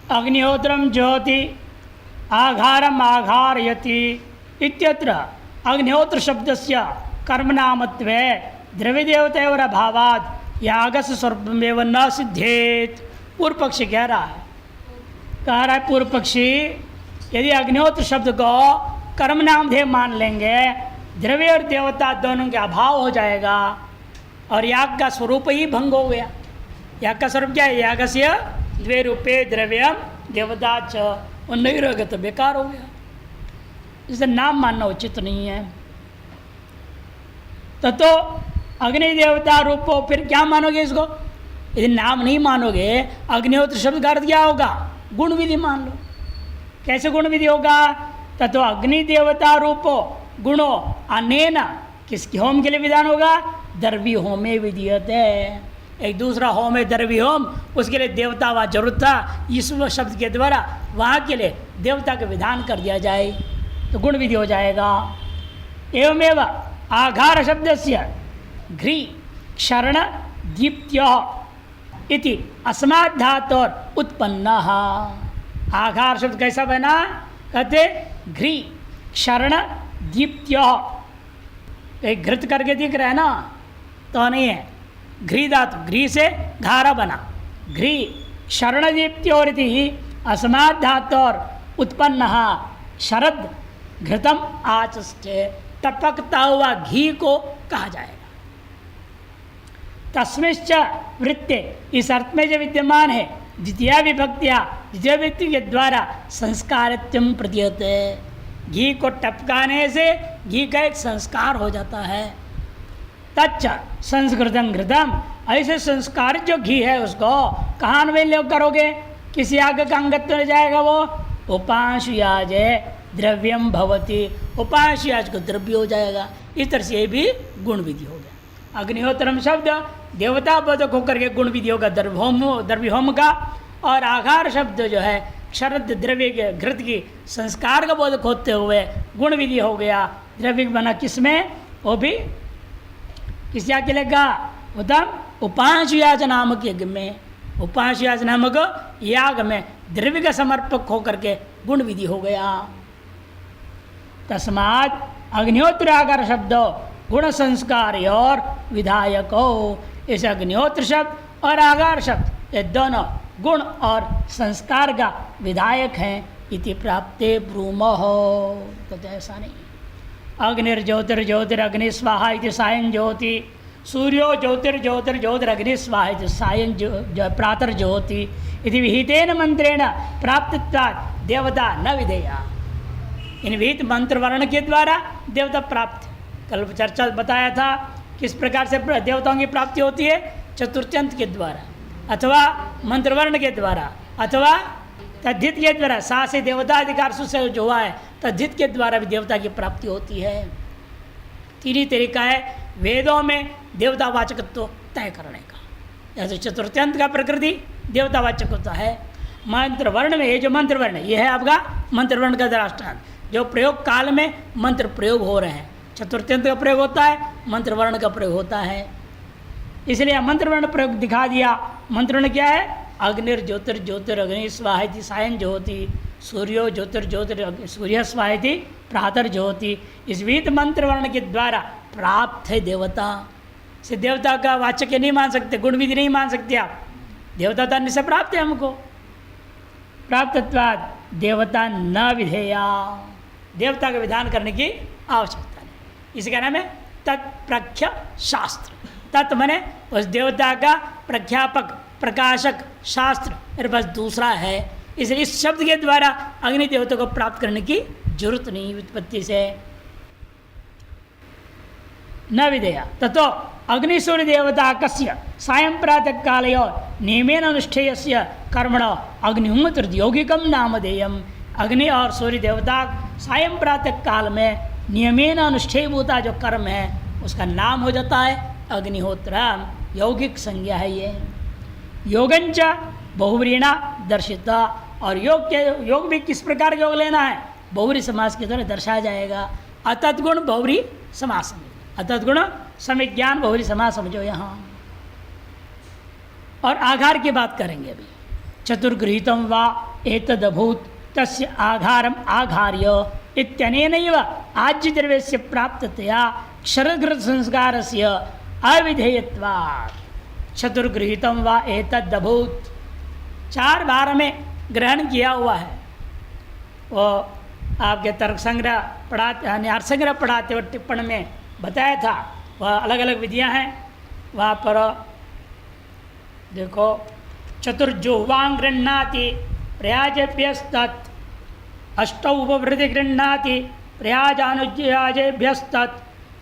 अग्निहोत्रम ज्योति आघारम आघारयति इत्यत्र अग्निहोत्र शब्दस्य कर्मनामत्वे द्रव्यदेवतेवर अभावात् यागस्य स्वरूपमेव न सिद्धेत। पूर्व पक्षी कह रहा है पूर्व पक्षी, यदि अग्निहोत्र शब्द को कर्म नामधेय मान लेंगे, द्रव्य और देवता दोनों के अभाव हो जाएगा और याग का स्वरूप ही भंग हो गया। याग का स्वरूप क्या है? यागस्य द्वे रूपे द्रव्यम देवता च, वो नहीं रहेगा तो बेकार हो गया। इसे नाम मानना उचित नहीं है। तो अग्नि देवता रूपो फिर क्या मानोगे इसको? यदि नाम नहीं मानोगे, अग्निहोत्र शब्द का अर्थ क्या होगा? गुण विधि मान लो। कैसे गुण विधि होगा? तो अग्नि देवता रूपो गुणो अनेन किसकी होम के लिए विधान होगा? द्रव्य होमे विधीयते। एक दूसरा होम है द्रव्य होम, उसके लिए देवता वहाँ जरूरत था, इस शब्द के द्वारा वहाँ के लिए देवता का विधान कर दिया जाए तो गुण विधि हो जाएगा। एवमेव आघार शब्दस्य घ्री क्षरण दीप्त्य इति अस्मात् धातोर उत्पन्न। आघार शब्द कैसा बना? कहते घ्री क्षरण दीप्त्य। एक घृत करके दिख रहा है ना, तो नहीं है, घ्री धातु, घ्री से घारा बना, घ्री क्षरण दीप्त्योर इति अस्मात् धातोर उत्पन्न। शरद घृतम आचष्टे, टपकता हुआ घी को कहा जाएगा। तस्मिश्च वृत्ते, इस अर्थ में जो विद्यमान है, द्वितीय विभक्तिया द्वितीय व्यक्ति के द्वारा संस्कारित्यम प्रतीयते। घी को टपकाने से घी का एक संस्कार हो जाता है। तच्च संस्कृतम घृतम, ऐसे संस्कारित जो घी है उसको कहाँ अन्वय करोगे? किसी आग का अंगत्व में जाएगा वो? उपांशुयाज द्रव्यम भवति, उपांशुयाज को द्रव्य हो जाएगा। इस तरह से ये भी गुण विधि हो गया। अग्निहोत्रम शब्द देवता बोधक होकर के गुण विधि होगा द्रव्य होम का, और आघार शब्द जो है शरद द्रव्य के घृत की संस्कार का बोधक होते हुए गुण विधि हो गया। द्रव्य बना किसमें? वो भी किस याग के लिए का? उत्तम उपांशुयाज नामक यज्ञ में, उपांशुयाज नामक याग में द्रव्य का समर्पक होकर के गुण विधि हो गया। तस्मात् अग्निहोत्र आकार शब्द गुण संस्कार और विधायक हो। इस अग्निहोत्र शब्द और आगार शब्द ये दोनों गुण और संस्कार का विधायक हैं। इति प्राप्ते ब्रूमो हो, तो ऐसा नहीं। अग्निर्ज्योतिर्ज्योतिरग्नि स्वाहा इति सायं ज्योति, सूर्यो ज्योतिर्ज्योतिर्ज्योतिरग्नि स्वाहा इति सायं प्रातर्ज्योति इति विहितेन मंत्रेण प्राप्तत्वात् देवता न विधेया। इन विहित मंत्र वर्ण के द्वारा देवता प्राप्त, कल चर्चा बताया था किस प्रकार से देवताओं की प्राप्ति होती है? चतुर्थ्यंत के द्वारा, अथवा मंत्रवर्ण के द्वारा, अथवा तद्धित के द्वारा। सा से देवताधिकार से जो हुआ है, तद्धित के द्वारा भी देवता की प्राप्ति होती है। तीन ही तरीका है वेदों में देवतावाचकत्व तय करने का। जैसे चतुर्थ्यंत का प्रकृति देवतावाचक होता है। मंत्रवर्ण में ये जो मंत्रवर्ण, ये है आपका मंत्रवर्ण का दृष्टांत, जो प्रयोग काल में मंत्र प्रयोग हो रहे हैं। चतुर्थ्यंत का प्रयोग होता है, मंत्रवर्ण का प्रयोग होता है। इसलिए मंत्रवर्ण प्रयोग दिखा दिया। मंत्रवर्ण क्या है? अग्निर्ज्योतिर्ज्योतिरग्नि स्वाहेति सायं ज्योति, सूर्यो ज्योतिर्ज्योतिर सूर्य स्वाहेति प्रातर् ज्योति। इस विहित मंत्रवर्ण के द्वारा प्राप्त है देवता। से देवता का वाचक नहीं मान सकते, गुण विधि नहीं मान सकते आप। देवता तो से प्राप्त है हमको। प्राप्तत्वाद देवता न विधेया, देवता का विधान करने की आवश्यकता नहीं। इसका नाम है तत्प्रख्य शास्त्र। तत् मने उस देवता का प्रख्यापक प्रकाशक शास्त्र मेरे पास दूसरा है। इसलिए इस शब्द के द्वारा अग्नि देवता को प्राप्त करने की जरूरत नहीं उत्पत्ति से। न विधेया ततो अग्नि सूर्य देवता कस्य सायं प्रातः कालयो नियमेन अनुष्ठेयस्य कर्मण अग्निहोत्र यौगिकम नामधेयम। अग्नि और सूर्य देवता सायं प्रातः काल में नियमेन अनुष्ठेयभूता जो कर्म है उसका नाम हो जाता है अग्निहोत्र। यौगिक संज्ञा है ये। योगंच बहुव्रीणा दर्शिता, और योग भी किस प्रकार का योग लेना है? बहुव्री समास के द्वारा दर्शाया जाएगा। अतद्गुण बहुव्री समास, अतद्गुण समिज्ञान बहुव्री समास समझो यहाँ। और आघार की बात करेंगे अभी। चतुर्गृहीतम वा एतदभूत तस्य आघारम आघार्य इत्यनेनैव आज्यद्रव्यस्य प्राप्ततया क्षरघृत संस्कारस्य अविधेयत्वात् चतुर्गृहीतम वा एतदभूत। 4 बार में ग्रहण किया हुआ है। वो आपके तर्क संग्रह पढ़ाते यानी अर्थ संग्रह पढ़ाते हुए टिप्पण में बताया था। वह अलग अलग विधियां हैं। वहाँ पर देखो, चतुर्जुह्वां गृह्णाति प्रयाजेभ्यस्तत्, अष्टौ उपवृत्ति गृह्णाति प्रयाजानुज्याजेभ्यस्तत्,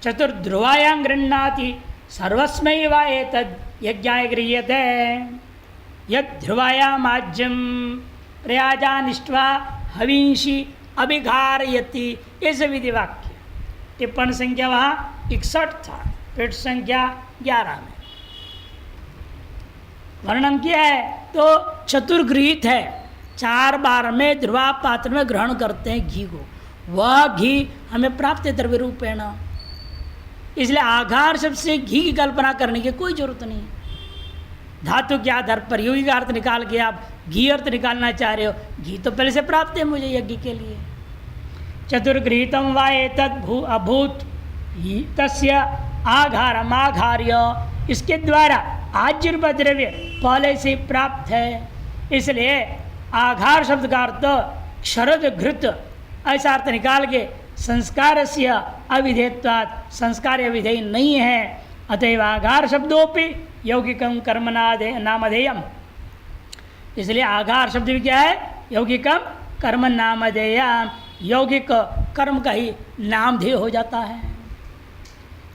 चतुर्ध्रुवायां गृह्णाति सर्वस्मै वा एतद् यज्ञाय गृह्यते। यद्ध्रुवायाम् आज्यं प्रयाजानिष्ट्वा हविंषि अभिघारयति। इस विधि वाक्य टिप्पण संख्या वहाँ 61 था, पृष्ठ संख्या 11 में वर्णन किया है। तो चतुर्गृहीत है, 4 बार में ध्रुवा पात्र में ग्रहण करते हैं घी को। वह घी हमें प्राप्त है द्रव्य रूपेण। इसलिए आघार शब्द से घी की कल्पना करने की कोई जरूरत नहीं। धातु के आधार पर यौगिक अर्थ निकाल के आप घी अर्थ निकालना चाह रहे हो, घी तो पहले से प्राप्त है मुझे यज्ञ के लिए। चतुर्गृहीतम वा एतद् अभूत तस्य आघारम आघार्य, इसके द्वारा आज्य द्रव्य पहले से प्राप्त है। इसलिए आघार शब्द का अर्थ क्षरद घृत ऐसा अर्थ निकाल के संस्कार से अविधेयत्वात्, संस्कार अविधेय नहीं है। अतएव आघार शब्दोपि यौगिकम कर्म नामधेयम। इसलिए आघार शब्द भी क्या है? यौगिकम कर्म नामधेयम, यौगिक कर्म का ही नामधेय हो जाता है।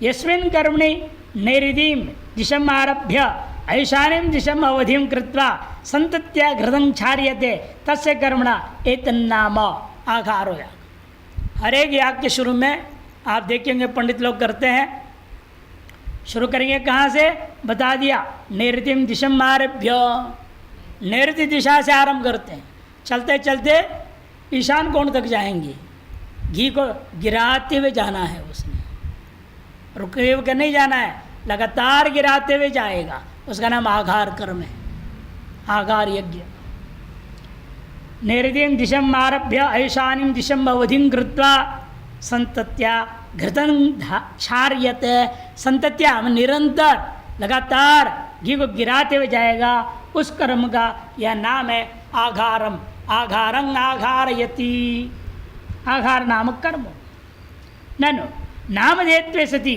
यस्मिन् कर्मणि नैरिदीम दिशम आरभ्य ऐशानीम दिशम अवधिम कृत्वा संतत्या घृतं क्षार्यते तस्य कर्मणा एतन्नाम आघारो याग। हर एक याग के शुरू में आप देखेंगे पंडित लोग करते हैं। शुरू करेंगे कहाँ से? बता दिया, नैऋतिम दिशम आरभ्य, नैऋति दिशा से आरंभ करते हैं। चलते चलते ईशान कोण तक जाएंगे। घी को गिराते हुए जाना है, उसने रुके हुए नहीं जाना है, लगातार गिराते हुए जाएगा। उसका नाम आघार कर्म है, आघार यज्ञ। नैऋतिम दिशम आरभ्य ऐशानीम दिशम अवधिं कृत्वा संतत्या घृतं क्षार्यते। संतत्या निरंतर लगातार घी को गिराते हुए जाएगा। उस कर्म का यह नाम है आघारम। आघारं आघारयति, आघार नामक कर्म। ननु नामधेयत्वे सति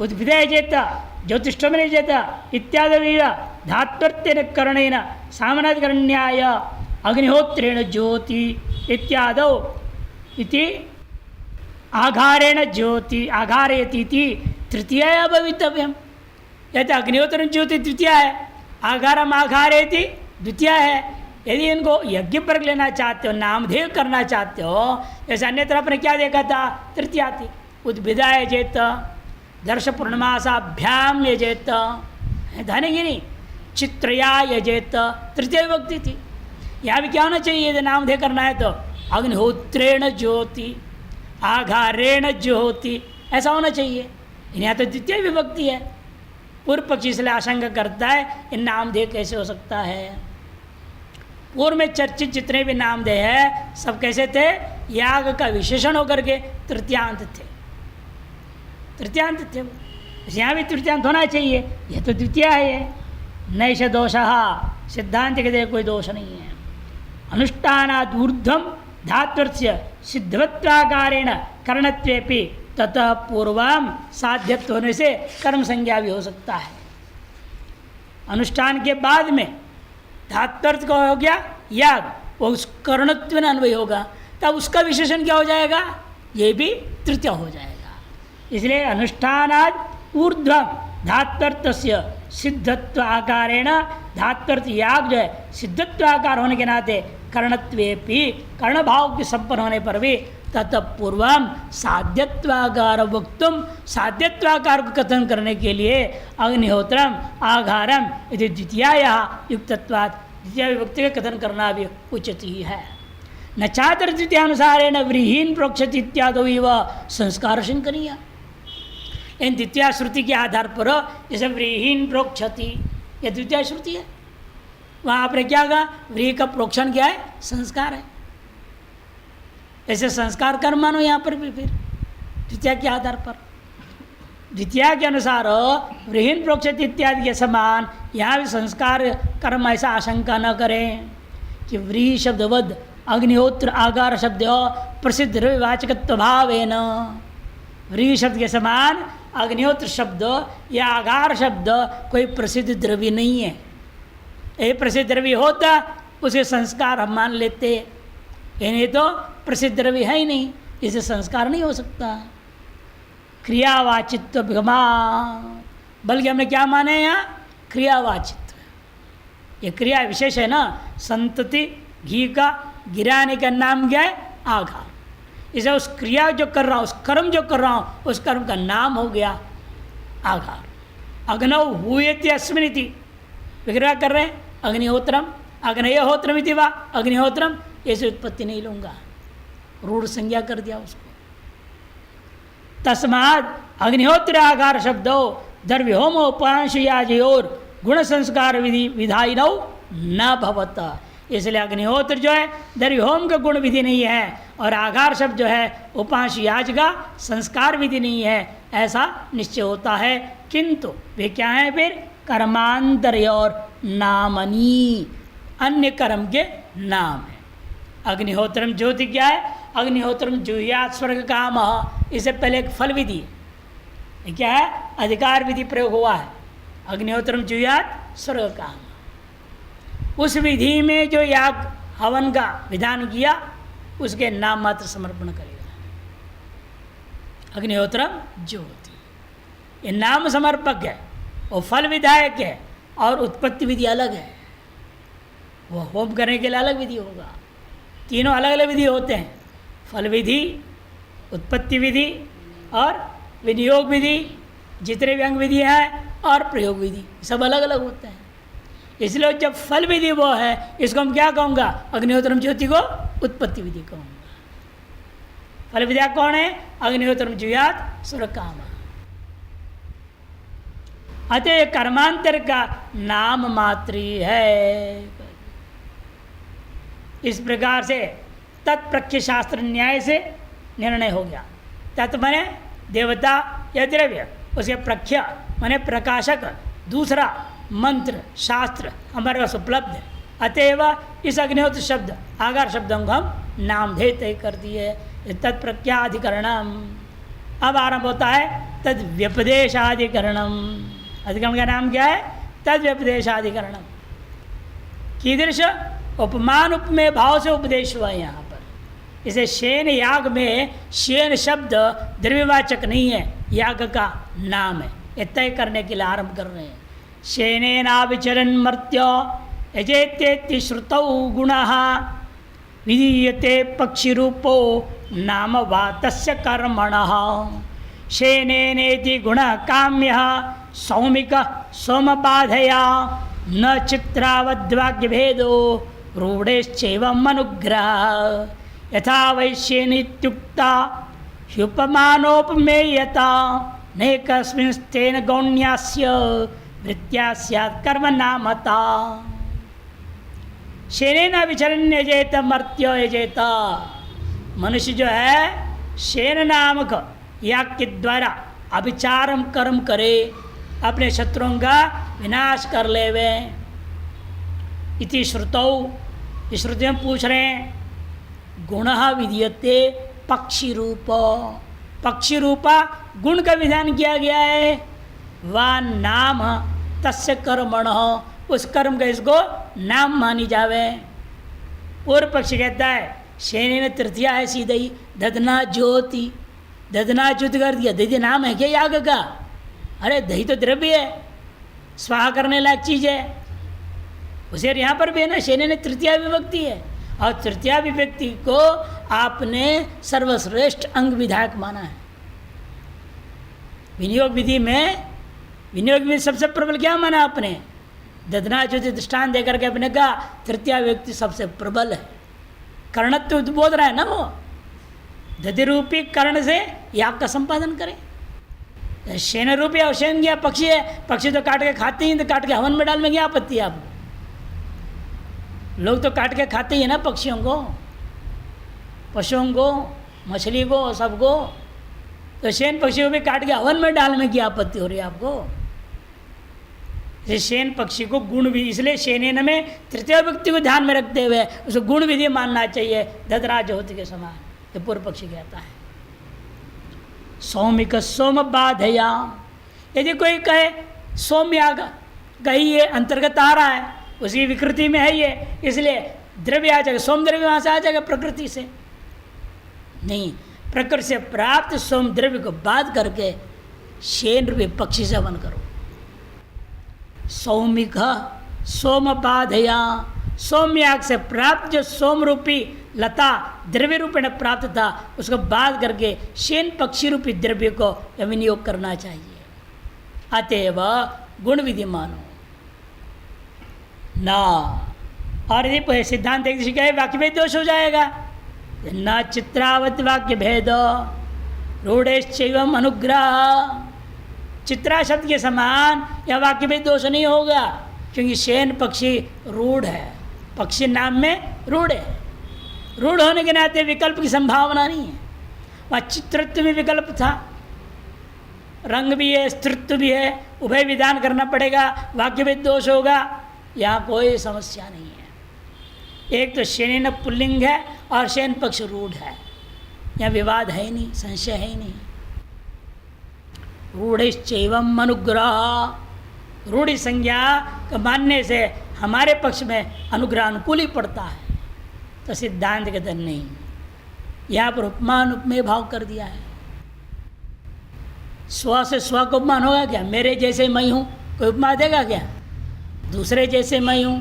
उद्भिदे चेत ज्योतिष्ठमने चेत इत्यादि धात्वर्तेन करणेन सामनाधिकरण्याय अग्निहोत्रेण ज्योति इत्यादौ इति आघारेण ज्योति आघारयति इति तृतीया भवितव्यम। यदि अग्निहोत्र ज्योति तृतीया है, आघारम आघारयति द्वितीया है। यदि इनको यज्ञ पर लेना चाहते हो, नामधेय करना चाहते हो, जैसे अन्यत्र आपने क्या देखा था? तृतीया थी। उद्भिदाय जेत दर्श पूर्णमासाभ्याम यजेत, धनगिनी चित्रया यजेत, तृतीय विभक्ति थी। यहाँ भी क्या होना चाहिए? यदि नामधेय करना है तो अग्निहोत्रेण ज्योति आघारेण ज्योति, ऐसा होना चाहिए। यहाँ तो द्वितीय विभक्ति है। पूर्व पक्षी इसलिए आशंका करता है इन नामधेय कैसे हो सकता है। पूर्व में चर्चित जितने भी नामधेय है सब कैसे थे? याग का विशेषण होकर के तृतीयांत थे, तृतीयांत थे। यहाँ भी तृतीयांत होना चाहिए। यह तो द्वितीय है। ये नैष दोष, सिद्धांत के कोई दोष नहीं है। अनुष्ठानात् ऊर्ध्वं धात्वर्स्य सिद्धवत्वाकारेण करणत्वेपि ततः पूर्वम साध्यत्व होने से कर्म संज्ञा भी हो सकता है। अनुष्ठान के बाद में धात्वर्थ का हो गया याग, वो उस करणत्व में अन्वय होगा, तब उसका विशेषण क्या हो जाएगा? ये भी तृतीय हो जाएगा। इसलिए अनुष्ठानात् ऊर्ध्वं धात्वर्थस्य सिद्धत्व आकारेण, धात्वर्थ याग जो है सिद्धत्व आकार होने के नाते कर्णत्वेपि, कर्ण भाव के संपन्न होने पर भी ततः पूर्वम साध्यत्वाकार वक्तुम, साध्यत्वाकार को कथन करने के लिए अग्निहोत्रम आघारम यदि द्वितीया युक्तत्वात्, द्वितीय विभक्ति का कथन करना भी उचित ही है। न चातर द्वितीयानुसारेण व्रीहीन प्रोक्षति इत्यादि इव संस्कार शंकनीय। इन द्वितीय श्रुति के आधार पर जैसे व्रीहीन प्रोक्षति, यह द्वितीय श्रुति है। वहाँ आपने क्या कहा, व्रीहि का प्रोक्षण क्या है, संस्कार है। ऐसे संस्कार कर्म मानो यहाँ पर भी फिर द्वितीया के आधार पर। द्वितीया के अनुसार व्रीहिन प्रोक्षित इत्यादि के समान यहाँ भी संस्कार कर्म ऐसा आशंका न करें कि व्रीहि शब्दवद अग्निहोत्र आगार शब्द प्रसिद्ध द्रव्यवाचकत्व भाव है न। व्रीहि शब्द के समान अग्निहोत्र शब्द या आगार शब्द कोई प्रसिद्ध द्रव्य नहीं है। ये प्रसिद्ध द्रव्य होता उसे संस्कार हम मान लेते, ये तो प्रसिद्ध द्रव्य है ही नहीं, इसे संस्कार नहीं हो सकता। क्रियावाचित्व भगमा, बल्कि हमने क्या माने हैं यहाँ, क्रियावाचित्व। ये क्रिया विशेष है ना, संतति घी का गिराने का नाम क्या है, आघार। इसे उस क्रिया जो कर रहा हूँ, उस कर्म जो कर रहा हूँ, उस कर्म का नाम हो गया आघार। अग्नौ हूयते अस्मिनिति, विग्रह कर रहे हैं अग्निहोत्रम, अग्नयोहोत्रम इति वा अग्निहोत्रम, ऐसे उत्पत्ति नहीं लूँगा, रूढ़ संज्ञा कर दिया उसको। तस्माद अग्निहोत्र आकार शब्दो द्रव्योमोपांशयाजयोर गुण संस्कार विधि विधायिनौ न भवत। इसलिए अग्निहोत्र जो है द्रव्योम का गुण विधि नहीं है, और आगार शब्द जो है उपांश याज का संस्कार विधि नहीं है, ऐसा निश्चय होता है। किंतु वे क्या हैं फिर, कर्मांतर और नामनी, अन्य कर्म के नाम है। अग्निहोत्रम ज्योति क्या है, अग्निहोत्रम जुह्यात् स्वर्ग काम, इससे पहले एक फल विधि है, क्या है, अधिकार विधि प्रयोग हुआ है। अग्निहोत्रम जुह्यात् स्वर्ग काम, उस विधि में जो याग हवन का विधान किया उसके नाम मात्र समर्पण करेगा। अग्निहोत्रम ज्योति ये नाम समर्पक है, वो फल विधायक है, और उत्पत्ति विधि अलग है। वो होम करने के लिए अलग विधि होगा। तीनों अलग अलग विधि होते हैं, फल विधि, उत्पत्ति विधि और विनियोग विधि, जितने भी अंग विधि है और प्रयोग विधि, सब अलग अलग होते हैं। इसलिए जब फल विधि वो है, इसको हम क्या कहूँगा, अग्निहोत्रम ज्योति को उत्पत्ति विधि कहूँगा। फल विद्या कौन है, अग्निहोत्रम जुह्यात् स्वर्ग काम। अतः कर्मांतर का नाम मात्र है। इस प्रकार से तत्प्रख्य शास्त्र न्याय से निर्णय हो गया। तत् माने देवता या द्रव्य, उसके प्रख्य माने प्रकाशक, दूसरा मंत्र शास्त्र हमारे पास उपलब्ध है। अतएव इस अग्निहोत्र शब्द आगार शब्दों को हम नामधेय तय कर दिए। तत्प्रख्याधिकरणम अब आरंभ होता है तद व्यपदेशाधिकरणम। अधिकरण का नाम क्या है, तद व्यपदेशाधिकरणम। कीदृश, उपमान उपमेय भाव से उपदेश हुआ है यहाँ पर। इसे शेन याग में शेन शब्द द्रव्यवाचक नहीं है, याग का नाम है, ये तय करने के लिए आरंभ कर रहे हैं। शेनेनाविचरन् मर्त्य यजेत्येति श्रुतौ गुणः विधीयते पक्षिरूपो नाम वा तस्य कर्मणः। शेनेनेति गुणः काम्यः सौमिकः सोमबाधया न चित्रावद्वाक्यभेदो रूढेश्चैवम् अनुग्रहः। यथा वैश्येनित्युक्ता ह्युपमानोपमेयता नैकस्मिंस्तेन गौण्यास्य वृत्त्या स्यात् कर्म नामता। शेनेन विचरन् यजेत मर्त्य यजेत। मनुष्य जो है शेन नामक याग के द्वारा अभिचारम कर्म करे, अपने शत्रुओं का विनाश कर लेवे। इति श्रुतौ, इस श्रुति में पूछ रहे हैं गुणः विधीयते पक्षी रूप। पक्षी रूपा गुण का विधान किया गया है। वा नाम तस्य कर्मण, उस कर्म का इसको नाम मानी जावे। पूर्व पक्ष कहता है शेने ने तृतीया है सीधा ही दधना ज्योति। दधना ज्योति कर दिया, दही नाम है क्या याग का? अरे दही तो द्रव्य है, स्वाहा करने लायक चीज़ है। उसे यहाँ पर भी है ना, शेने ने तृतीया विभक्ति है, और तृतीया विभक्ति को आपने सर्वश्रेष्ठ अंग विधायक माना है। विनियोग विधि में, विनियोग में सबसे प्रबल क्या माना आपने? दधना ज्योति दृष्टान देकर के अपने कहा तृतीया व्यक्ति सबसे प्रबल है। कर्णत्व बोध रहा है ना, वो दधि रूपी कर्ण से याग का संपादन करे। शेन रूपी और शेन गया पक्षी है, पक्षी तो काट के खाते ही, तो काट के हवन में डाल में क्या आपत्ति है आपको? लोग तो काट के खाते ही है ना पक्षियों को, पशुओं को, मछली को, सबको। तो शेन पक्षी को भी काट के हवन में डालने में क्या आपत्ति हो रही है आपको? शेन पक्षी को गुण विधि, इसलिए शेनेन में तृतीय व्यक्ति को ध्यान में रखते हुए उसको गुण विधि मानना चाहिए, धतराज होती के समान, ये पूर्व पक्षी कहता है। सौमिक सोम बाधया, यदि कोई कहे सौम्य कही ये अंतर्गत आ रहा है, उसकी विकृति में है ये, इसलिए द्रव्य आ जाएगा, सोम द्रव्य वहाँ से आ जाएगा प्रकृति से। नहीं, प्रकृति से प्राप्त सोम द्रव्य को बाध करके शेन रूपी पक्षी से हवन करो। सौमिक सोम बाधया, सौम्याग से प्राप्त जो सोम रूपी लता द्रव्य रूपेण प्राप्त था उसको बाध करके शेन पक्षी रूपी द्रव्य को विनियोग करना चाहिए। अतएव गुण विधि मानो ना। और यदि सिद्धांत एक दिशा है वाक्य भेद दोष हो जाएगा। न चित्रावत वाक्य भेद रूढ़ेश्चैवम अनुग्रह, चित्रा शब्द के समान या वाक्य भेद दोष नहीं होगा, क्योंकि शेन पक्षी रूढ़ है, पक्षी नाम में रूढ़ है। रूढ़ होने के नाते विकल्प की संभावना नहीं है। वहाँ चित्रत्व में विकल्प था, रंग भी है, स्त्रीत्व भी है, उभय विधान करना पड़ेगा, वाक्य भेद दोष होगा, यहाँ कोई समस्या नहीं है। एक तो शेन पुल्लिंग है और शेन पक्ष रूढ़ है, यहाँ विवाद है ही नहीं, संशय है ही नहीं। रूढ़िश्चैवम अनुग्रह, रूढ़ि संज्ञा को मानने से हमारे पक्ष में अनुग्रह अनुकूल ही पड़ता है। तो सिद्धांत के धन नहीं, यहाँ पर उपमान उपमेय भाव कर दिया है। स्व से स्व को उपमान होगा क्या? मेरे जैसे मैं हूँ, कोई उपमा देगा क्या? दूसरे जैसे मैं हूँ,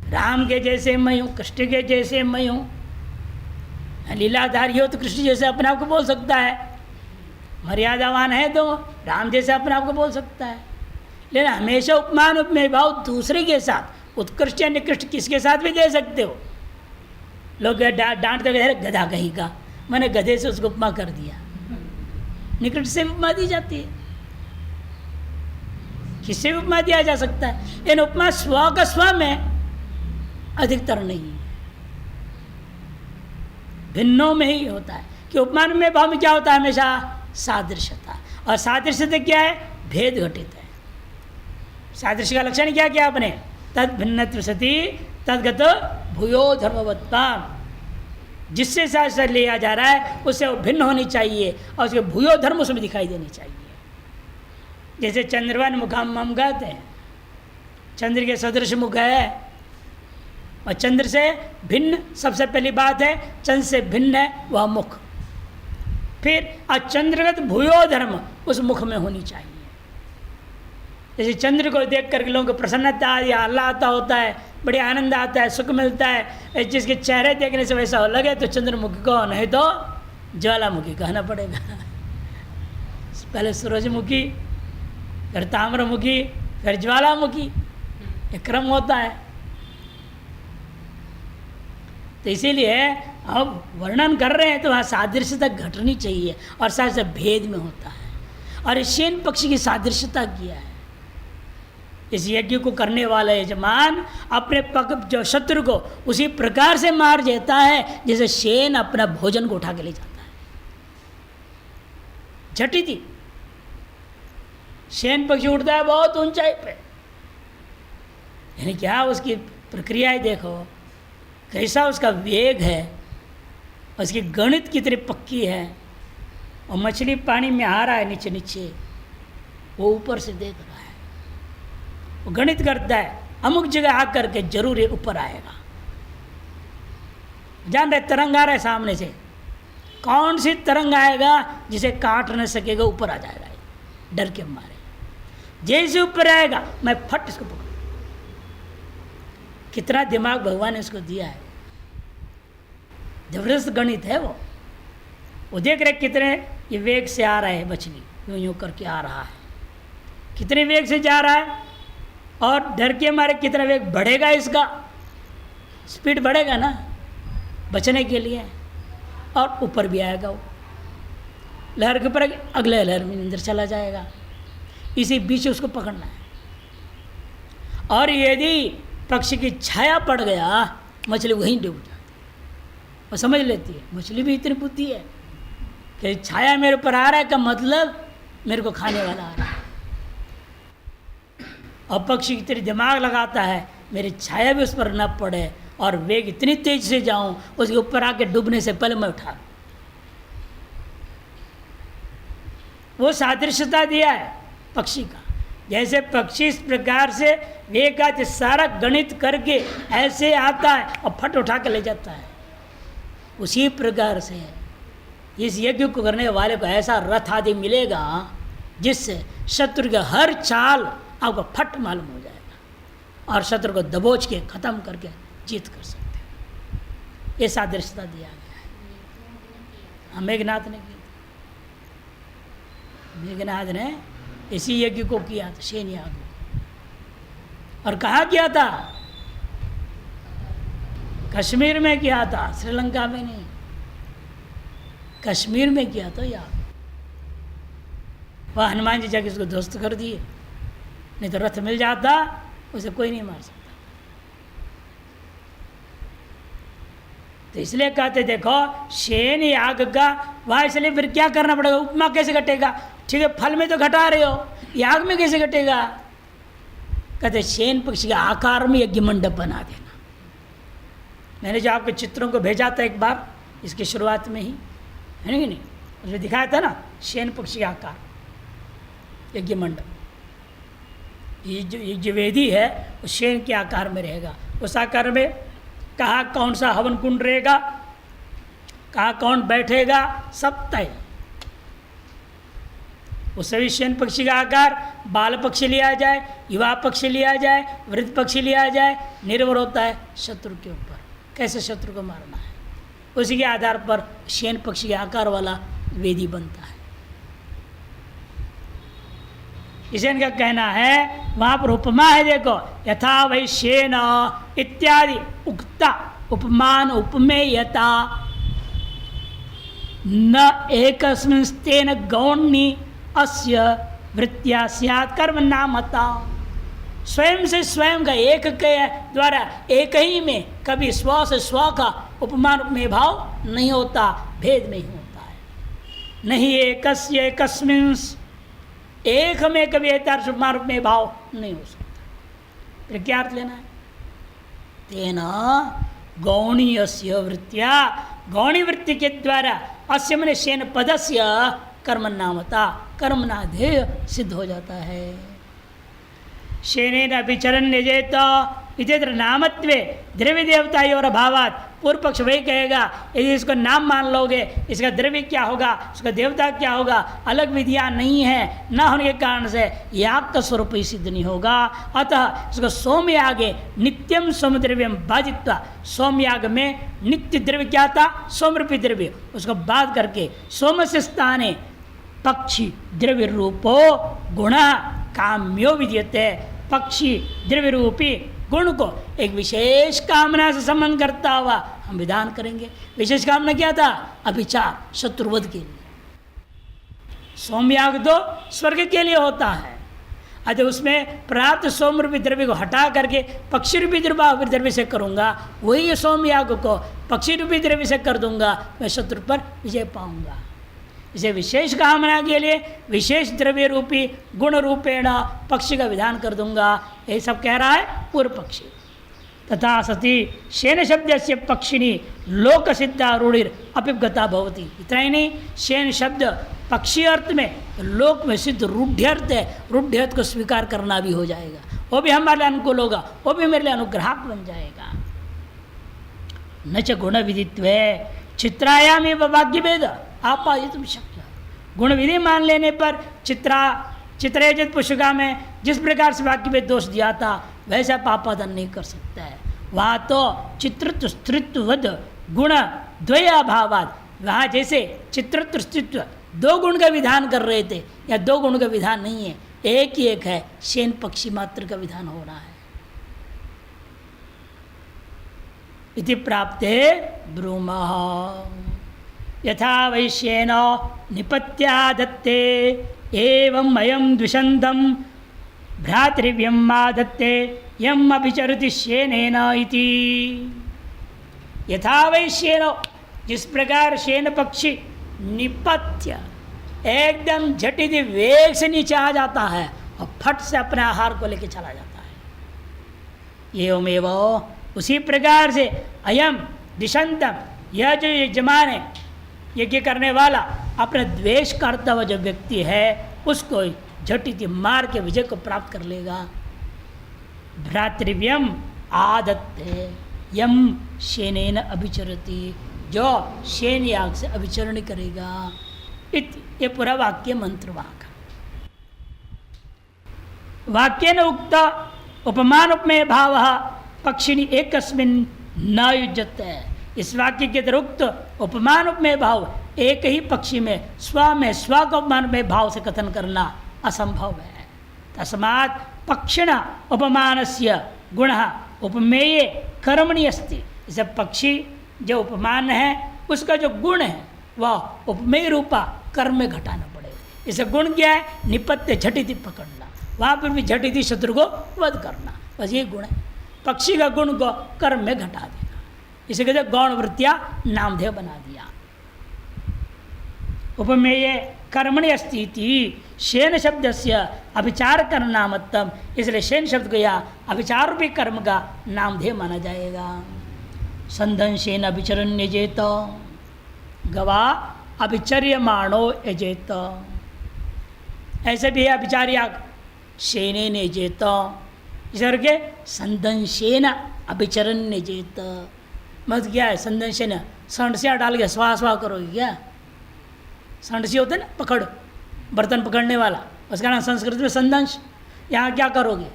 राम के जैसे मैं हूँ, कृष्ण के जैसे मैं हूँ। लीलाधारी हो तो कृष्ण जैसे अपने आप को बोल सकता है, मर्यादावान है तो राम जैसे अपने आप को बोल सकता है। लेकिन हमेशा उपमान उपमेय भाव दूसरे के साथ, उत्कृष्ट या निकृष्ट किसके साथ भी दे सकते हो। लोग डांटते गए गधा कहीं का, मैंने गधे से उसको उपमा कर दिया, निकृष्ट से उपमा दी जाती है, किससे भी उपमा दिया जा सकता है। लेकिन उपमा स्व का स्व में अधिकतर नहीं है, भिन्नों में ही होता है। कि उपमान में भाव में क्या होता है? हमेशा सादृश्यता, और सादृश्यता क्या है? भेद घटित है। सादृश्य का लक्षण क्या किया आपने? तद भिन्नत्व सती तदगत भूयो धर्मवत्ताम, जिससे शास्त्र लिया जा रहा है उससे वो भिन्न होनी चाहिए और उसके भूयो धर्म उसमें दिखाई देनी चाहिए। जैसे चंद्रवन मुखाम हम कहते हैं, चंद्र के सदृश मुख है और चंद्र से भिन्न, सबसे पहली बात है चंद्र से भिन्न है वह मुख। फिर अचंद्रगत भूयो धर्म उस मुख में होनी चाहिए। जैसे चंद्र को देख कर लोगों को प्रसन्नता या आह्लाद होता है, बड़े आनंद आता है, सुख मिलता है, जिसके चेहरे देखने से वैसा लगे तो चंद्रमुखी को, नहीं तो ज्वालामुखी कहना पड़ेगा। पहले सूरजमुखी, फिर ताम्रमुखी, फिर ज्वालामुखी, ये क्रम होता है। तो इसीलिए अब वर्णन कर रहे हैं तो वहाँ सादृश्यता घटनी चाहिए, और साथ साथ भेद में होता है। और इस शेन पक्षी की सादृश्यता किया है। इस यज्ञ को करने वाला यजमान अपने जो शत्रु को उसी प्रकार से मार देता है जैसे शेन अपना भोजन को उठा के ले जाता है। झटी थी, शेन पक्षी उठता है बहुत ऊंचाई पे, यानी क्या उसकी प्रक्रियाएं देखो, कैसा उसका वेग है, उसकी गणित कितनी पक्की है। और मछली पानी में आ रहा है नीचे नीचे, वो ऊपर से देख रहा है, वो गणित करता है, अमुक जगह आ करके जरूर ये ऊपर आएगा। जान रहे तरंग आ रहा है सामने से, कौन सी तरंग आएगा जिसे काट न सकेगा, ऊपर आ जाएगा डर के मारे। जैसे ऊपर आएगा मैं फट इसको पकड़। कितना दिमाग भगवान ने उसको दिया है, जबरदस्त गणित है वो देख रहे कितने ये वेग से आ रहा है, मछली यूं यूं करके आ रहा है, कितने वेग से जा रहा है, और डर के मारे कितना वेग बढ़ेगा, इसका स्पीड बढ़ेगा ना बचने के लिए, और ऊपर भी आएगा वो लहर के ऊपर, अगले लहर में अंदर चला जाएगा। इसी बीच उसको पकड़ना है। और यदि पक्षी की छाया पड़ गया, मछली वहीं डूब जाती, वो समझ लेती है। मछली भी इतनी बुद्धि है कि छाया मेरे ऊपर आ रहा है का मतलब मेरे को खाने वाला आ रहा है। और पक्षी की तरह दिमाग लगाता है मेरी छाया भी उस पर न पड़े और वेग इतनी तेज से जाऊं उसके ऊपर आके डूबने से पहले मैं उठा। वो सादृश्यता दिया है पक्षी का। जैसे पक्षी इस प्रकार से वेग का सारा गणित करके ऐसे आता है और फट उठा के ले जाता है, उसी प्रकार से इस यज्ञ को करने वाले को ऐसा रथ आदि मिलेगा जिससे शत्रु के हर चाल आपको फट मालूम हो जाएगा और शत्रु को दबोच के खत्म करके जीत कर सकते हैं। ये सादृश्यता दिया गया है। मेघनाथ ने की, मेघनाथ ने इसी यज्ञ को किया था, शेन याग। और कहाँ किया था? कश्मीर में किया था, श्रीलंका में नहीं, कश्मीर में किया था याग। वह हनुमान जी जाके उसको ध्वस्त कर दिए, नहीं तो रथ मिल जाता उसे कोई नहीं मार सकता। तो इसलिए कहते देखो शेन याग का वहाँ, इसलिए फिर क्या करना पड़ेगा? उपमा कैसे घटेगा? ठीक है, फल में तो घटा रहे हो, याग में कैसे घटेगा? कहते शेन पक्षी के आकार में यज्ञ मंडप बना देना। मैंने जो आपके चित्रों को भेजा था एक बार इसकी शुरुआत में ही, है कि नहीं, उसमें दिखाया था ना शेन पक्षी का आकार यज्ञ मंडप। ये जो वेदी है वो शेन के आकार में रहेगा। उस आकार में कहाँ कौन सा हवन कुंड रहेगा, कहाँ कौन बैठेगा, सब तय। उससे भी शेन पक्षी का आकार बाल पक्षी लिया जाए, युवा पक्षी लिया जाए, वृद्ध पक्षी लिया जाए, निर्भर होता है शत्रु के ऊपर, कैसे शत्रु को मारना है। उसी के आधार पर शेन पक्षी के आकार वाला वेदी बनता है। इसे इनका कहना है, वहाँ पर उपमा है, देखो यथा वै शेन इत्यादि उक्ता उपमान उपमेयता न एकस्मिन् तेन गौणी अस्य वृत्त्या स्यात् कर्म नामता। स्वयं से स्वयं का एक के द्वारा एक ही में कभी स्व से स्व का उपमान में भाव नहीं होता, भेद नहीं होता है। नहीं एकस्य एकस्मिन्, एक में कभी एतादृश उपमान में भाव नहीं हो सकता। फिर क्या अर्थ लेना है? तेना गौणीयस्य वृत्त्या, गौणी वृत्ति के द्वारा अस्य मने शेन पदस्य कर्म नामता, कर्म नाधेय सिद्ध हो जाता है। शेनेन विचरण निजेत इत्यत्र नामत्वे द्रव्य देवतायोर भावात। पूर्व पक्ष वही कहेगा यदि इसको नाम मान लोगे इसका द्रव्य क्या होगा, उसका देवता क्या होगा, अलग विधियाँ नहीं है, न होने के कारण से याग का स्वरूप ही सिद्ध नहीं होगा। अतः इसको सोमयागे नित्यम सोम द्रव्यम बाधित्वा, सोमयाग में नित्य द्रव्य क्या था? सोमरूपी द्रव्य, उसको बाध करके सोम से स्थाने पक्षी द्रव्य रूपो गुण काम्यो विद्यते। पक्षी द्रव्य रूपी गुण को एक विशेष कामना से संबंध करता हुआ हम विधान करेंगे। विशेष कामना क्या था? अभिचार, शत्रुवध के लिए। सोमयाग तो स्वर्ग के लिए होता है, अतः उसमें प्राप्त सोम रूपी द्रव्य को हटा करके पक्षी रूपी द्रव्य से करूँगा, वही सोमयाग को पक्षी रूपी द्रव्य से कर दूंगा, मैं शत्रु पर विजय पाऊंगा। इसे विशेष कामना के लिए विशेष द्रव्य रूपी गुण रूपेण पक्षी का विधान कर दूंगा। यही सब कह रहा है पूर्व पक्षी। तथा सती शेन शब्द से पक्षिणी लोक सिद्धा रूढ़िर अपिगता भवती। इतना ही नहीं, शेन शब्द पक्षी अर्थ में लोक में सिद्ध रूढ़्यर्थ है, रूढ़्यर्थ को स्वीकार करना भी हो जाएगा, वो भी हमारे लिए अनुकूल होगा, वो भी मेरे लिए अनुग्राहक बन जाएगा। न च गुण विदित्वे चित्रायामी वाक्य भेद आपादितुं शक्य। गुण विधि मान लेने पर चित्रयजित पुष्पिका में जिस प्रकार से वाक्य में दोष दिया था वैसा पापादन नहीं कर सकता है। वहाँ तो चित्रत्व स्त्रित्ववद गुण द्वय अभावाद, वहाँ जैसे चित्रत्व स्त्रित्व दो गुण का विधान कर रहे थे, या दो गुण का विधान नहीं है, एक ही एक है, शेन पक्षी मात्र का विधान हो रहा है। इति प्राप्ते ब्रूमः यथा वैश्येन निपत्या दत्ते एवं अयं द्विषन्दं भ्रातृव्यम आदत्ते यम अभिचरति शेनेन इति। यथा वै शेनो, जिस प्रकार शेन पक्षी निपत्य एकदम झटित वेग से नीचे आ जाता है और फट से अपने आहार को लेकर चला जाता है, एवमेव उसी प्रकार से अयम दिशंतम, यह जो यजमान है, यज्ञ करने वाला, अपने द्वेष करता हुआ जो व्यक्ति है उसको झटित मार के विजय को प्राप्त कर लेगा। भ्रातृव्यम आदत्ते यम शेनेन अभिचरति, जो शेन याग से अभिचरण करेगा। ये पूरा वाक्य मंत्र वहाँ का। वाक्य न उक्त उपमान उपमेय भाव पक्षिणी एकस्मिन् न युज्यते। इस वाक्य के अंदर उक्त उपमान उपमेय भाव एक ही पक्षी में स्व का उपमान में भाव से कथन करना असंभव है। तस्मात् पक्षिण उपमानस्य गुणः उपमेय कर्मणि अस्ति। इसे पक्षी जो उपमान है उसका जो गुण है वह उपमेय रूपा कर्म में घटाना पड़ेगा। इसे गुण क्या है? निपत्य झटिति पकड़ना, वहाँ पर भी झटिति शत्रु को वध करना, बस ये गुण है। पक्षी का गुण को कर्म में घटा देना, इसे कहते गौण वृत्तियाँ नामधेय बना दिया। उपमेय कर्मणि अस्ति इति शेन शब्द से अभिचार करनामत्तम, इसलिए शेन शब्द को या अभिचार रूपी कर्म का नामधेय माना जाएगा। संदंशेन अभिचरण यजेत, गवा अभिचर्यमाणो यजेत, ऐसे भी अभिचार्या शेने यजेत, इस करके संदंशेन अभिचरण यजेत। मत क्या है? संदंशेन संडसिया डाल के स्वाहा स्वाहा करोगे क्या? संडसी होते ना, पकड़, बर्तन पकड़ने वाला, उसका नाम संस्कृत में संदंश। यहाँ क्या करोगे?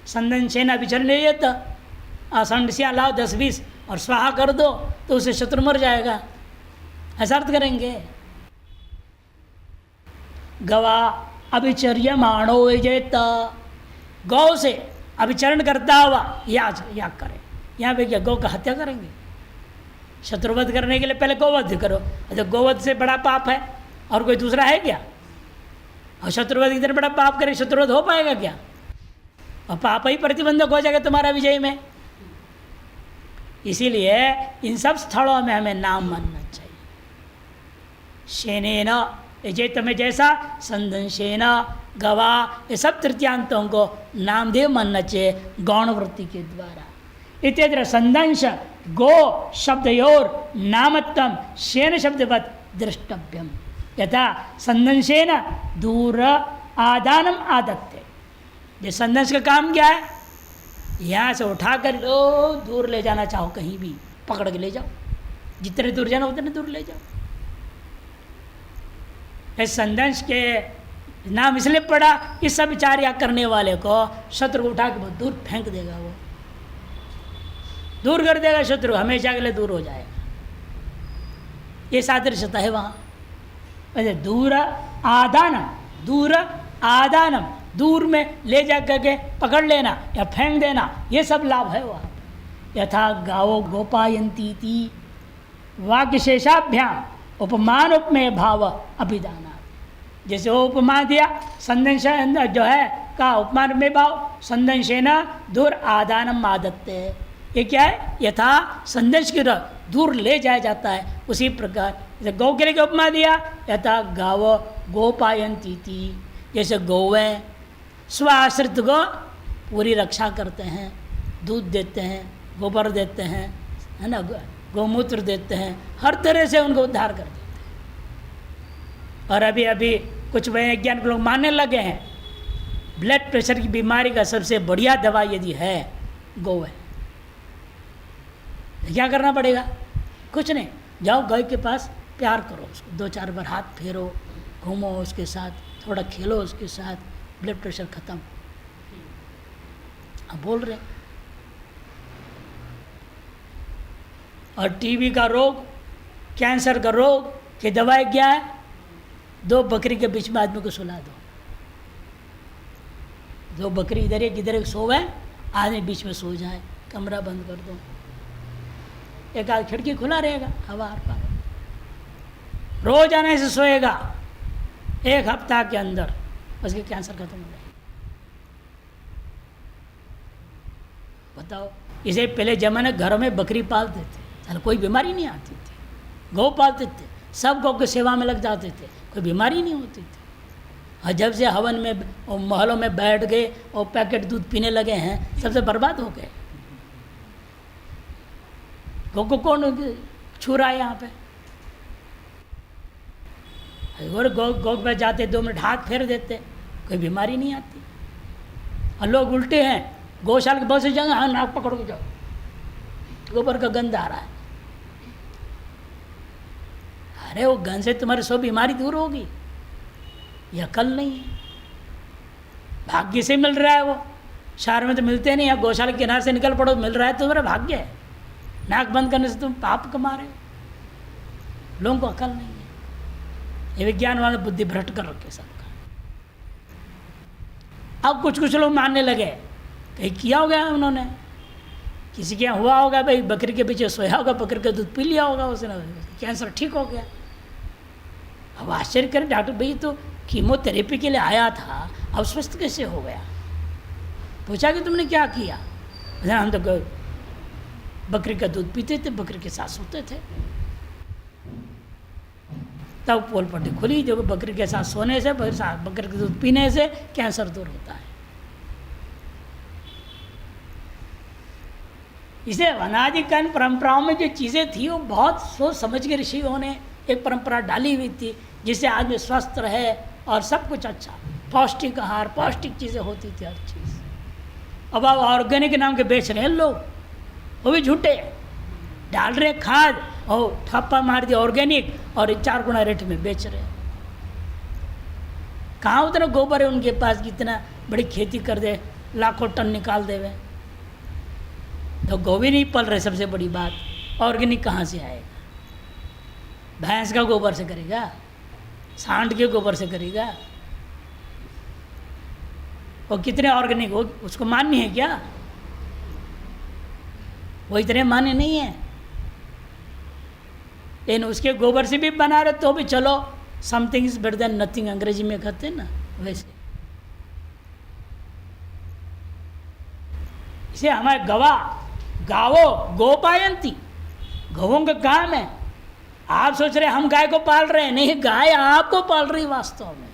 संदंशेन अभिचरण यजेत, संडसिया लाओ 10-20 और स्वाहा कर दो तो उसे शत्रु मर जाएगा, ऐसा अर्थ करेंगे। गवा अभिचर्यमाणो यजेत, गौ से अभिचरण करता हुआ याग करें। यहाँ पे क्या गौ का हत्या करेंगे? शत्रुवध करने के लिए पहले गौवध करो। तो गौवध से बड़ा पाप है और कोई दूसरा है क्या? और शत्रुवध इतना बड़ा पाप करे, शत्रुवध हो पाएगा क्या? और पाप ही प्रतिबंधक हो जाएगा तुम्हारा विजय में। इसीलिए इन सब स्थलों में हमें नाम मानना चाहिए। शेनेन यजेत में जैसा संदंशेन गवा, ये सब तृतीयांतों को नामधेय मानना चाहिए गौण वृत्ति के द्वारा। इत्यत्र संदंश गो शब्दयोर नामत्वम शेन शब्दवत् द्रष्टव्यम। यथा संदंशेन दूर आदानम आदत्ते, ये संदंश का काम क्या है? यहाँ से उठा कर लो, दूर ले जाना चाहो कहीं भी पकड़ के ले जाओ, जितने दूर जाना उतने दूर ले जाओ। इस संदंश के नाम इसलिए पड़ा, इस सब विचार करने वाले को शत्रु को उठा के बहुत दूर फेंक देगा, वो दूर कर देगा, शत्रु हमेशा के लिए दूर हो जाएगा। ये सादृश्यता है वहाँ। वैसे दूर आदानम, दूर आदानम, दूर में ले जा करके पकड़ लेना या फेंक देना, ये सब लाभ है वहाँ। यथा गावो गोपायंती थी, वाक्य शेषाभ्याम उपमान उपमेय भाव अभिधाना। जैसे वो उपमा दिया संदंश जो है का उपमान में भाव, संदंशेन दूर आदानम आदत्ते, ये क्या है? यथा संदंश की दूर ले जाया जाता है, उसी प्रकार जैसे गौ के लिए उपमा दिया, यथा गाव गोपायंती थी, जैसे गौवें स्वाश्रित को पूरी रक्षा करते हैं, दूध देते हैं, गोबर देते हैं, है ना, गौमूत्र देते हैं, हर तरह से उनको उद्धार कर देते हैं। और अभी अभी कुछ वैज्ञानिक लोग मानने लगे हैं ब्लड प्रेशर की बीमारी का सबसे बढ़िया दवा यदि है गौ है। क्या करना पड़ेगा? कुछ नहीं, जाओ गाय के पास, प्यार करो उसको, 2-4 बार हाथ फेरो, घूमो उसके साथ, थोड़ा खेलो उसके साथ, ब्लड प्रेशर खत्म। अब बोल रहे। और टीबी का रोग, कैंसर का रोग की दवाई क्या है? 2 बकरी के बीच में आदमी को सुला दो, 2 बकरी इधर एक इधर एक सोवे, आदमी बीच में सो जाए, कमरा बंद कर दो, एक आध खिड़की खुला रहेगा, हवा आर पार, रोज आने से सोएगा, 1 हफ्ता के अंदर उसके कैंसर खत्म हो जाएगा। बताओ, इसे पहले जमाने घरों में बकरी पालते थे, चलो कोई बीमारी नहीं आती थी। गौ पालते थे, सब गौ की सेवा में लग जाते थे, कोई बीमारी नहीं होती थी। और जब से हवन में और महलों में बैठ गए और पैकेट दूध पीने लगे हैं, सबसे बर्बाद हो गए। गौ को कौन छू रहा है यहाँ पे? और गौ पे जाते 2 मिनट हाथ फेर देते, कोई बीमारी नहीं आती। और लोग उल्टे हैं, गौशाला के बस से जाएंगे, हाँ नाक पकड़ के जाओ, गोबर का गंध आ रहा है। अरे वो गंध से तुम्हारी 100 बीमारी दूर होगी, यह अकल नहीं है। भाग्य से मिल रहा है वो, शहर में तो मिलते नहीं है। गौशाला के किनारे से निकल पड़ो, मिल रहा है तो तुम्हारा भाग्य है। नाक बंद करने से तुम पाप कमा रहे हो। लोगों को अकल नहीं है, ये विज्ञान वाले बुद्धि भ्रष्ट कर रखे सबका। अब कुछ लोग मानने लगे, कहीं किया होगा उन्होंने, किसी के यहाँ हुआ होगा, भाई बकरी के पीछे सोया होगा, बकरी का दूध पी लिया होगा उसने, कैंसर ठीक हो गया। अब आश्चर्य करें, डॉक्टर भाई तो कीमोथेरेपी के लिए आया था, अब स्वस्थ कैसे हो गया? पूछा कि तुमने क्या किया? हम तो बकरी का दूध पीते थे, बकरी के साथ सोते थे। तब पोल पट्टी खुली, जो बकरी के साथ सोने से, बकरी का दूध पीने से कैंसर दूर होता है। इसे अनादिकालीन परंपराओं में जो चीज़ें थी वो बहुत सोच समझ के ऋषियों ने एक परंपरा डाली हुई थी, जिससे आदमी स्वस्थ रहे और सब कुछ अच्छा, पौष्टिक आहार, पौष्टिक चीज़ें होती थी हर चीज़। अब आप ऑर्गेनिक नाम के बेच रहे हैं लोग, वो भी झूठे डाल रहे खाद और ठप्पा मार दिया ऑर्गेनिक, और 4 गुना रेट में बेच रहे हैं। कहाँ उतना गोबर है उनके पास कि इतना बड़ी खेती कर दे, लाखों टन निकाल देवे। तो गौ भी नहीं पल रहे, सबसे बड़ी बात, ऑर्गेनिक कहाँ से आएगा? भैंस का गोबर से करेगा, सांड के गोबर से करेगा? वो कितने ऑर्गेनिक हो, उसको मान्य है क्या? वो इतने मान्य नहीं है। लेकिन उसके गोबर से भी बना रहे तो भी चलो, something is better than nothing, अंग्रेजी में कहते हैं ना, वैसे। इसे हमारे गावो गोपायंती, गौों का काम है। आप सोच रहे हम गाय को पाल रहे हैं, नहीं, गाय आपको पाल रही है। वास्तव में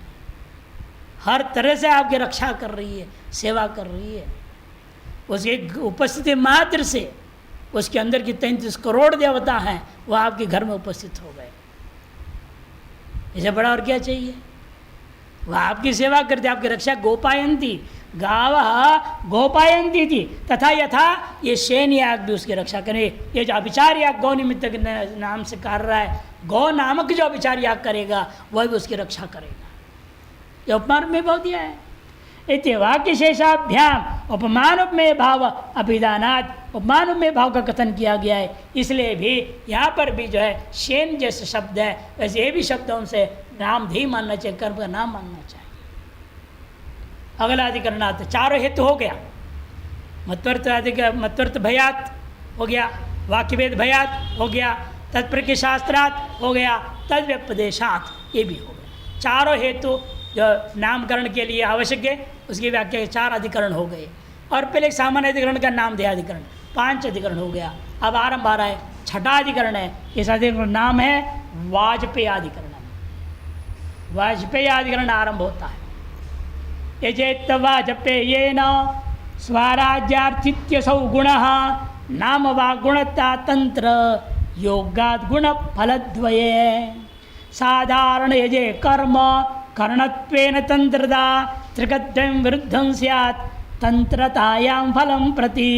हर तरह से आपकी रक्षा कर रही है, सेवा कर रही है। उसकी उपस्थिति मात्र से उसके अंदर की 33 करोड़ देवता हैं, वह आपके घर में उपस्थित हो गए। इसे बड़ा और क्या चाहिए? वह आपकी सेवा करते, आपकी रक्षा। गोपायंती, गावः गोपायंती थी तथा यथा ये शेन याग भी उसकी रक्षा करे। ये जो अभिचार याग गौ निमित्त के नाम से कर रहा है, गौ नामक जो अभिचार याग करेगा वह भी उसकी रक्षा करेगा। ये उपमान में बहुत दिया है। इति वाक्य शेषाभ्याम उपमान उपमेय भाव अभिधानात्, उपमान उपमेय भाव का कथन किया गया है। इसलिए भी यहाँ पर भी जो है शेन जैसे शब्द है, वैसे ये भी शब्दों से नाम भी मानना चाहिए, कर्म का नाम मानना चाहिए। अगला अधिकरणार्थ 4 हेतु हो गया। मत्वर्थ भयात हो गया, वाक्यभेद भयात हो गया, तत्प्रज्ञ शास्त्रात् हो गया, तद्व्यपदेशात् ये भी हो गया। 4 हेतु जो नामकरण के लिए आवश्यक है, उसकी व्याख्या के 4 अधिकरण हो गए। और पहले एक सामान्य अधिकरण का नाम दिया अधिकरण, 5 अधिकरण हो गया। अब आरंभ आ रहा है 6ठा अधिकरण है। इस अधिकरण का नाम है वाजपेय अधिकरण। वाजपेय अधिकरण आरंभ होता है। यजेत वाजपेयेन स्वराज्यार्थित्यसौ गुणः नाम वा गुणता तंत्र योगाद् गुण फलद्वये साधारण यजे कर्म कर्णत्वेन तंत्रता त्रिकद्वयं विरुद्धं स्यात् तंत्रतायां फलं प्रति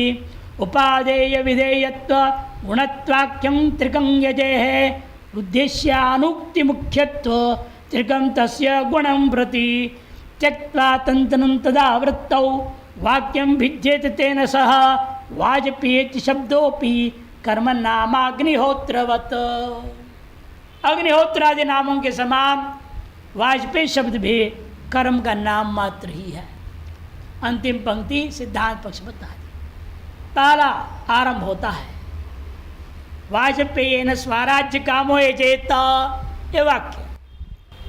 उपादेय विधेयत्व गुणत्वाख्यं त्रिकं यजेः उद्देश्यानुक्ति मुख्यत्व त्रिकं तस्य गुणं प्रति त्यक्त्वा तंत्रं तदा वृत्तौ वाक्यं भिद्येत तेन सह वाजपेयेति शब्दोपि कर्म नामाग्निहोत्रवत्। अग्निहोत्र आदि नामों के समान वाजपेयी शब्द भी कर्म का नाम मात्र ही है। अंतिम पंक्ति सिद्धांत पक्ष बता दी। पहला आरंभ होता है वाजपेयेन स्वराज्य कामो यजेत, ये वाक्य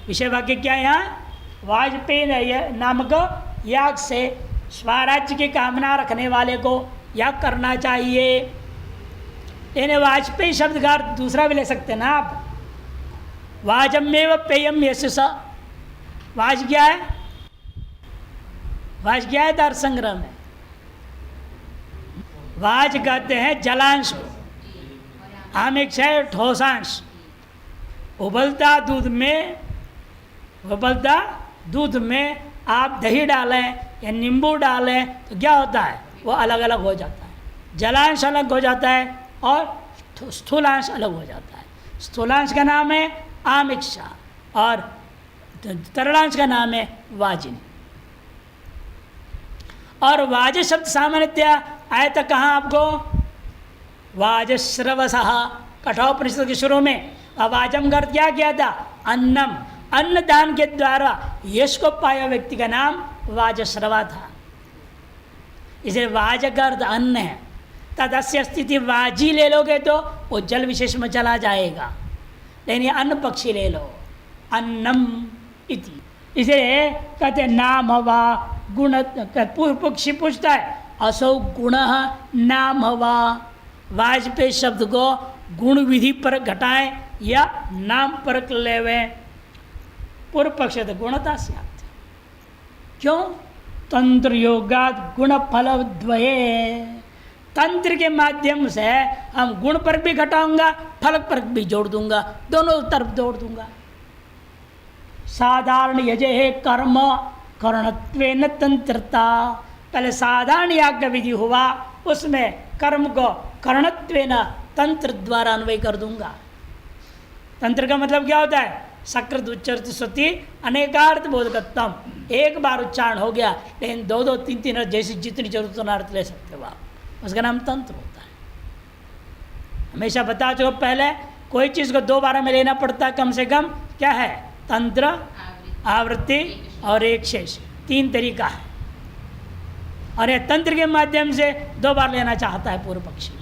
विषय वाक्य क्या है यहाँ? वाजपेयी नामक याग से स्वराज्य की कामना रखने वाले को या करना चाहिए। यानी वाजपेयी शब्द का अर्थ दूसरा भी ले सकते हैं ना आप, वाजमेव पेयम यशस। वाज क्या है? वाज क्या है? अर्थ संग्रह में वाज कहते हैं जलांश को, आमिष है ठोसांश। उबलता दूध में आप दही डालें या नींबू डालें तो क्या होता है? वो अलग अलग हो जाता है। जलांश अलग हो जाता है और स्थूलांश अलग हो जाता है। स्थूलांश का नाम है आमिक्षा और तरलांश का नाम है वाजिनी। और वाज शब्द सामान्यतया आया था कहाँ आपको? वाजश्रवसः, कठोपनिषद के शुरू में। वाजम का अर्थ क्या किया था? अन्नम। अन्नदान के द्वारा यश को पाया व्यक्ति का नाम वाजश्रवा था। इसे वाज का अर्थ अन्न है। तदस्य स्थिति वाजी ले लोगे तो वो जल विशेष में चला जाएगा, लेकिन अन्न पक्षी ले लो, अन्नम इति। इसे कहते नाम वा गुण। पूर्व पक्षी पूछता है असौ गुण नाम वा। वाजपेयी शब्द को गुण विधि पर घटाएं या नाम पर लेवें। पूर्व पक्ष तो गुणता से आते। क्यों? तंत्र योगात गुण फल द्वये। तंत्र के माध्यम से हम गुण पर भी घटाऊंगा, फल पर भी जोड़ दूंगा, दोनों तरफ जोड़ दूंगा। साधारण यजे है कर्म करणत्वेन तंत्रता। पहले साधारण याज्ञ विधि हुआ, उसमें कर्म को करणत्वेन तंत्र द्वारा अन्वय कर दूंगा। तंत्र का मतलब क्या होता है? सकृत उच्चरित श्रुति अनेकार्थ बोधकत्तम। एक बार उच्चारण हो गया, लेकिन दो दो तीन तीन अर्थ जैसी जितनी जरूरत उतना अर्थ ले सकते हो आप, उसका नाम तंत्र होता है। हमेशा बता चुका पहले, कोई चीज़ को दो बार में लेना पड़ता है कम से कम। क्या है? तंत्र, आवृत्ति और एक शेष, तीन तरीका है। और ये तंत्र के माध्यम से दो बार लेना चाहता है पूर्व पक्षी।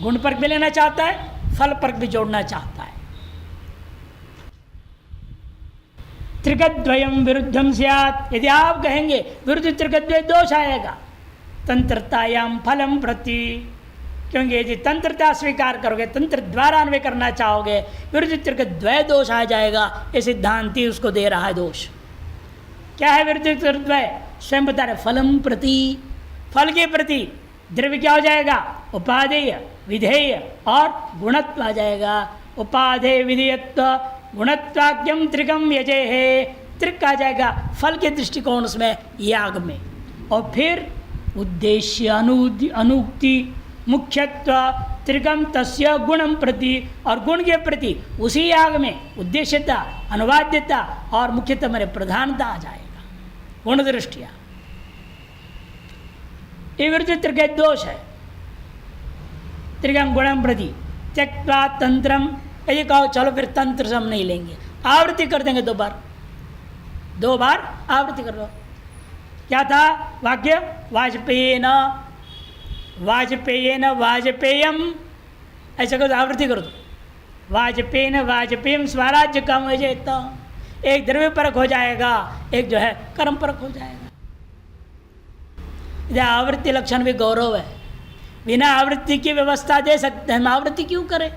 गुण पर भी लेना चाहता है, फल पर भी जोड़ना चाहता है। त्रिकद्वयम विरुद्धम स्यात्। यदि आप कहेंगे विरुद्ध त्रिकद्वय दोष आएगा तंत्रतायाम फलम प्रति। क्योंकि यदि तंत्रता स्वीकार करोगे, तंत्र द्वारा अन्वय करना चाहोगे, विरुद्ध त्रिकद्वय दोष आ जाएगा। ये सिद्धांति उसको दे रहा है दोष। क्या है विरुद्ध त्रिकद्वय? स्वयं बता रहे, फलम प्रति। फल के प्रति द्रव्य क्या हो जाएगा? उपादेय, विधेय और गुणत्व आ जाएगा। उपादेय विधेयत्व गुणत्वाक्यम त्रिकम यजे है। त्रिक आ जाएगा फल के दृष्टिकोण में, याग में। और फिर उद्देश्य अनुक्ति मुख्यत्व त्रिकम तस्य गुणम प्रति। और गुण के प्रति उसी याग में उद्देश्यता, अनुवाद्यता और मुख्यतः मेरे प्रधानता आ जाएगा गुण दृष्टिया। ये विरुद्ध त्रिक दोष है। त्रिकम गुणम प्रति त्यक्त्वा तंत्रम। यदि कहो चलो फिर तंत्र से हम नहीं लेंगे, आवृत्ति कर देंगे दो बार आवृत्ति कर लो। क्या था वाक्य? वाजपेयेन वाजपेयेन वाजपेयम, ऐसा करो, आवृत्ति कर दो। वाजपेयेन वाजपेयम स्वराज्य कम हो जाए तो एक द्रव्य परक हो जाएगा, एक जो है कर्म परक हो जाएगा। यदि आवृत्ति लक्षण भी गौरव है, बिना आवृत्ति की व्यवस्था दे सकते हैं, हम आवृत्ति क्यों करें?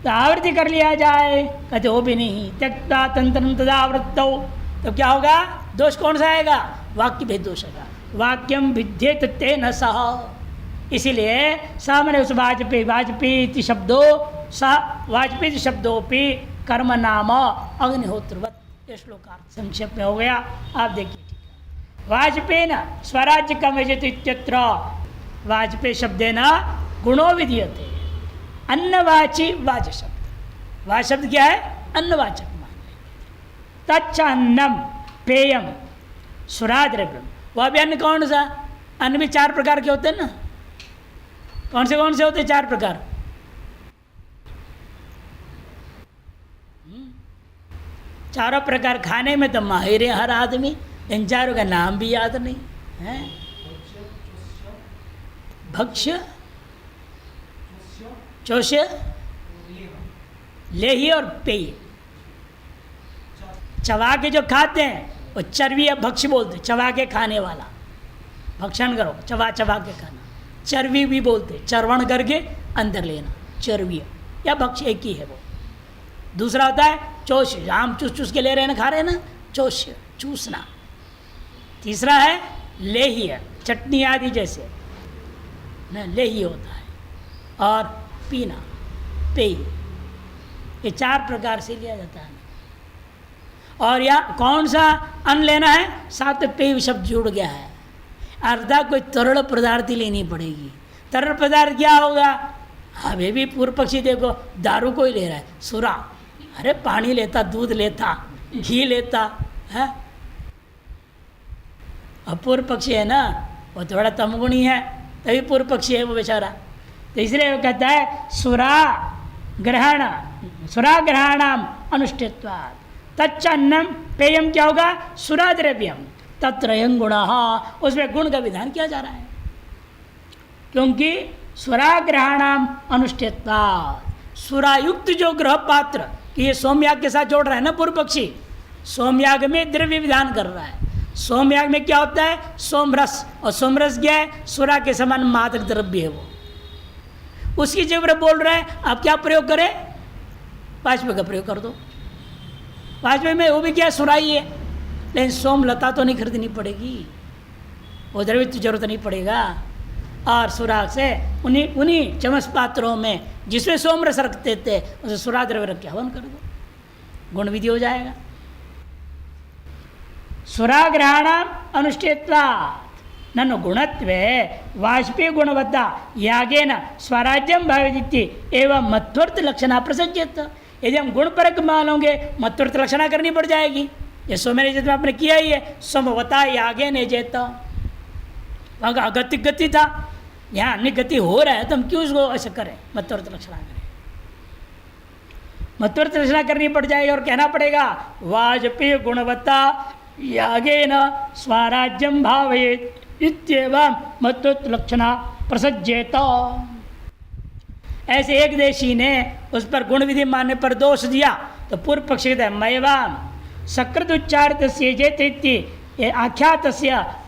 तो आवृत्ति कर लिया जाए, कहते हो भी नहीं। त्यक्ता तंत्रम तदा आवृत्तौ, तो क्या होगा? दोष कौन सा आएगा? वाक्य भेद दोष आएगा। वाक्यम विद्येत तेन सह। इसीलिए सामान्य उस वाजपेयी शब्दों सा वाजपेयी शब्दोपि कर्म नाम अग्निहोत्रवत। ये श्लोकार्थ संक्षेप में हो गया, आप देखिए। वाजपेयेन स्वराज्य कमयति इत्यत्र वाजपेयी शब्देन गुणो विधीयते। अन्नवाची वाच शब्द। वाच शब्द क्या है? अन्नवाचक मान लेंगे। तच्च अन्नम पेयम सुराद्रव्यम। वह भी अन्न कौन सा? अन्न भी चार प्रकार के होते हैं ना। कौन से होते हैं? चार प्रकार। चारों प्रकार खाने में तो माहिर है हर आदमी, इन चारों का नाम भी याद नहीं है। भक्ष्य, चोष्य, लेही और पेय। चबा के जो खाते हैं वो चर्बी या भक्ष्य बोलते हैं, चबा के खाने वाला। भक्षण करो, चबा चबा के खाना। चर्वी भी बोलते, चरवण करके अंदर लेना, चर्वी या भक्ष एक ही है वो। दूसरा होता है चोष, आम चूस चूस के ले रहे हैं ना, खा रहे हैं ना, चोष चूसना। तीसरा है लेह्य, चटनी आदि जैसे ना, लेह्य होता है। और पीना, पेय, ये 4 प्रकार से लिया जाता है। और या कौन सा अन्न लेना है, साथ में पेय शब्द जुड़ गया है, अर्थात कोई तरल पदार्थ ही लेनी पड़ेगी। तरल पदार्थ क्या होगा, अभी भी पूर्व पक्षी देखो दारू को ही ले रहा है, सुरा, अरे पानी लेता, दूध लेता, घी लेता है। अब पूर्व पक्षी है ना, वो थोड़ा तमगुणी है, तभी पूर्व पक्षी है वो बेचारा। तो इसलिए वो कहता है सुराग्रहणाम अनुष्ठित्वात् तच्चन्नम पेयम क्या होगा, सुरा द्रव्यम तत्रयं गुणः, उसमें गुण का विधान किया जा रहा है। क्योंकि सुराग्रहणाम अनुष्ठित्वात्, सुरायुक्त जो ग्रह पात्र, कि ये सोमयाग के साथ जोड़ रहा है ना पूर्व पक्षी, सोमयाग में द्रव्य विधान कर रहा है। सोमयाग में क्या होता है, सोमरस, और सोमरस क्या है, सुरा के समान मादक द्रव्य है वो, उसकी जगह बोल रहा है। आप क्या प्रयोग करें, वाजपेय का प्रयोग कर दो। वाजपेय में वो भी क्या सुराई है, लेकिन सोमलता तो नहीं खरीदनी पड़ेगी, वो द्रव्य तो जरूरत नहीं पड़ेगा। और सुरा से उन्हीं चमस पात्रों में जिसमें सोमरस रखते थे, उसे सुरा द्रव्य रख के हवन कर दो, गुण विधि हो जाएगा। सुराग्रहणाम अनुष्ठित्वात् ननु गुणत्वे वाजपेय गुणवत्ता यागेन स्वराज्यम भाविदिति एवं मध्वर्त लक्षणा प्रसज्यत। यदि हम गुण परक मानोगे, मध्वर्त लक्षणा करनी पड़ जाएगी। ये सोमेर में आपने किया ही है, समवता यागे ने जेता, वहाँ का अगतिक गति था, यहाँ अन्य गति हो रहा है, तो हम क्यों उसको ऐसा करें, मध्वर्त लक्षणा करें। मध्वर्त लक्षणा करनी पड़ जाएगी और कहना पड़ेगा वाजपेय गुणवत्ता यागेन स्वराज्यम भावयेत् इत्येवं मध्वर्त लक्षणा प्रसज्येत। ऐसे एक देशी ने उस पर गुण विधि मानने पर दोष दिया, तो पूर्व पक्ष कहता है मैवाम सकृत उच्चारित सेजेति आख्यात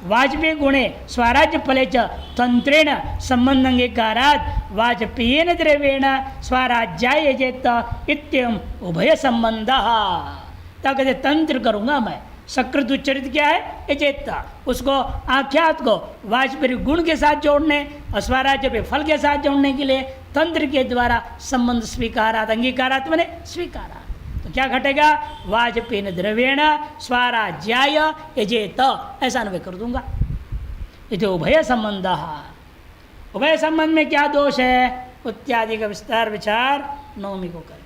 वाजपेय गुणे स्वराज्य फले च तंत्रेण संबंध अंगीकारात् वाजपेयेन द्रव्येण स्वराज्याय यजेत इत्येवं उभय संबंध। तब कहते तंत्र करूँगा मैं, सकृत उच्चरित क्या है, यजेता, उसको आख्यात को वाजपेय गुण के साथ जोड़ने और स्वराज्य पे फल के साथ जोड़ने के लिए तंत्र के द्वारा संबंध स्वीकारात, अंगीकारात मैंने स्वीकारा। तो क्या घटेगा, वाजपेय द्रव्येण स्वराज्याय यजेत, ऐसा अन्वय कर दूंगा। ये उभय संबंध, उभय संबंध में क्या दोष है इत्यादि का विस्तार विचार नवमी को करें।